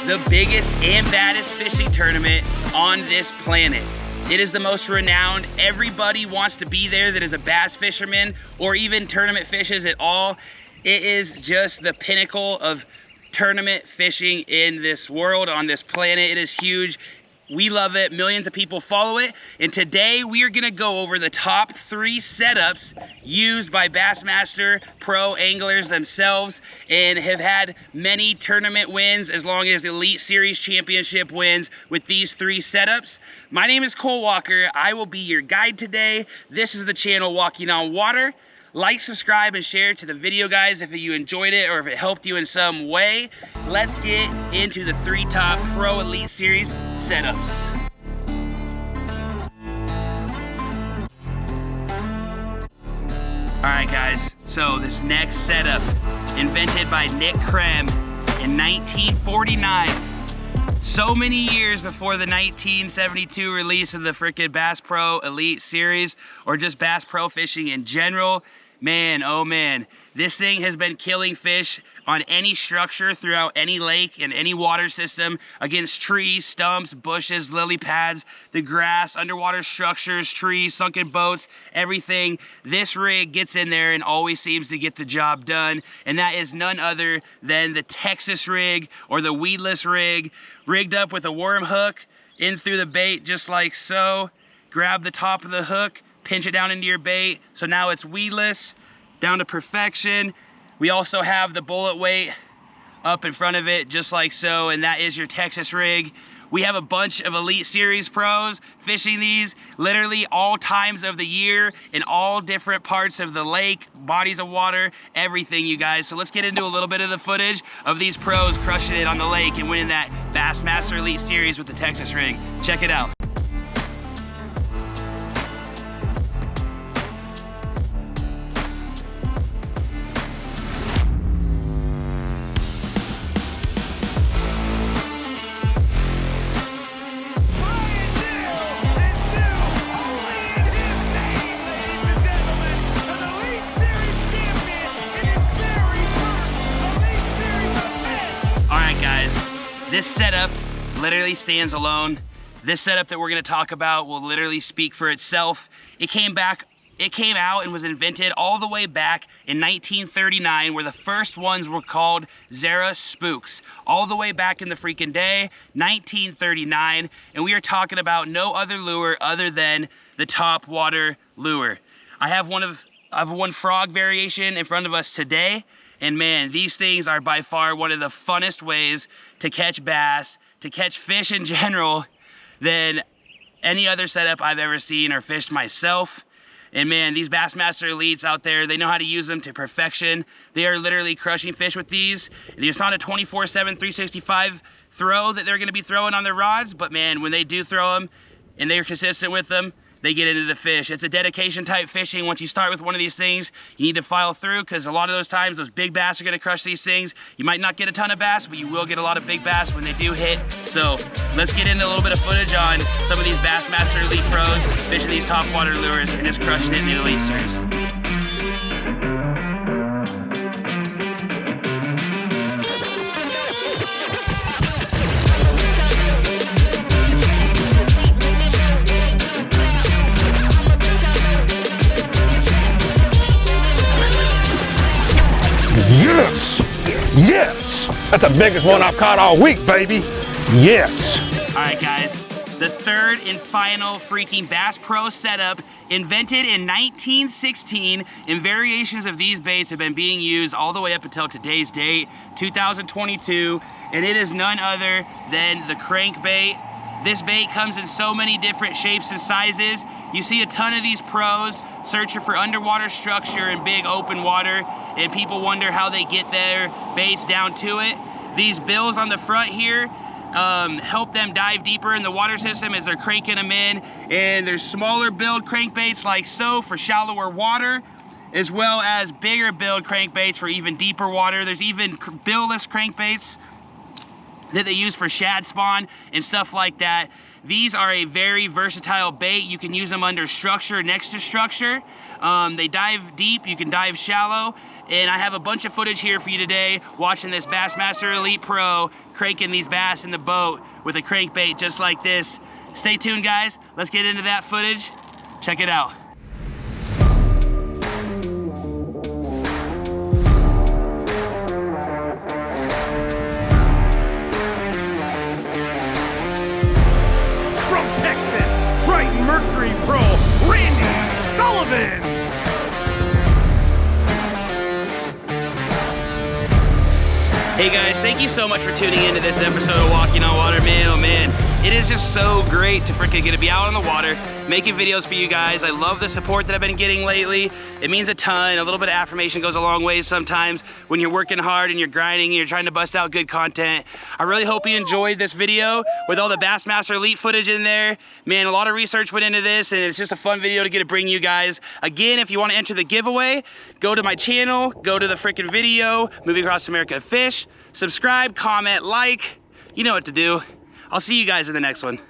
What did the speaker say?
the biggest and baddest fishing tournament on this planet. It is the most renowned. Everybody wants to be there that is a bass fisherman or even tournament fishes at all. It is just the pinnacle of tournament fishing in this world, on this planet. It is huge. We love it. Millions of people follow it. And today we are gonna go over the top 3 setups used by Bassmaster pro anglers themselves and have had many tournament wins as long as Elite Series championship wins with these 3 setups. My name is Cole Walker. I will be your guide today. This is the channel Walking on Water. Like, subscribe, and share to the video, guys, if you enjoyed it or if it helped you in some way. Let's get into the 3 top Pro Elite Series setups. All right, guys, so this next setup, invented by Nick Krem in 1949. So many years before the 1972 release of the frickin' Bass Pro Elite Series or just Bass Pro fishing in general. Man, oh man, this thing has been killing fish on any structure throughout any lake and any water system, against trees, stumps, bushes, lily pads, the grass, underwater structures, trees, sunken boats, everything. This rig gets in there and always seems to get the job done, and that is none other than the Texas rig or the weedless rig, rigged up with a worm hook in through the bait just like so. Grab the top of the hook, pinch it down into your bait, so now it's weedless, down to perfection. We also have the bullet weight up in front of it just like so, and that is your Texas rig. We have a bunch of Elite Series pros fishing these literally all times of the year in all different parts of the lake, bodies of water, everything, you guys. So let's get into a little bit of the footage of these pros crushing it on the lake and winning that Bassmaster Elite Series with the Texas rig. Check it out. This setup literally stands alone. This setup that we're gonna talk about will literally speak for itself. It came out and was invented all the way back in 1939, where the first ones were called Zara Spooks. All the way back in the freaking day, 1939, and we are talking about no other lure other than the top water lure. I have one frog variation in front of us today. And man, these things are by far one of the funnest ways to catch bass, to catch fish in general, than any other setup I've ever seen or fished myself. And man, these Bassmaster Elites out there, they know how to use them to perfection. They are literally crushing fish with these. It's not a 24/7, 365 throw that they're gonna be throwing on their rods, but man, when they do throw them and they're consistent with them, they get into the fish. It's a dedication type fishing. Once you start with one of these things, you need to file through, because a lot of those times, those big bass are gonna crush these things. You might not get a ton of bass, but you will get a lot of big bass when they do hit. So let's get into a little bit of footage on some of these Bassmaster Elite pros fishing these top water lures and just crushing it in the Elite Series. Yes! Yes! That's the biggest one I've caught all week, baby. Yes! All right, guys. The third and final freaking Bass Pro setup, invented in 1916, and variations of these baits have been being used all the way up until today's date, 2022, and it is none other than the crankbait. This bait comes in so many different shapes and sizes. You see a ton of these pros searching for underwater structure in big open water, and people wonder how they get their baits down to it. These bills on the front here help them dive deeper in the water system as they're cranking them in, and there's smaller build crankbaits like so for shallower water, as well as bigger build crankbaits for even deeper water. There's even billless crankbaits that they use for shad spawn and stuff like that. These are a very versatile bait. You can use them under structure, next to structure. They dive deep, you can dive shallow, And I have a bunch of footage here for you today, watching this Bassmaster Elite Pro cranking these bass in the boat with a crankbait just like this. Stay tuned, guys. Let's get into that footage. Check it out. From Texas, Triton Mercury Pro, Randy Sullivan. Hey guys, thank you so much for tuning into this episode of Walking on Water. Man, oh man, it is just so great to freaking get to be out on the water, making videos for you guys. I love the support that I've been getting lately. It means a ton. A little bit of affirmation goes a long way sometimes when you're working hard and you're grinding and you're trying to bust out good content. I really hope you enjoyed this video with all the Bassmaster Elite footage in there. Man, a lot of research went into this, and it's just a fun video to get to bring you guys. Again, if you want to enter the giveaway, go to my channel, go to the freaking video, Moving Across America to Fish, subscribe, comment, like, you know what to do. I'll see you guys in the next one.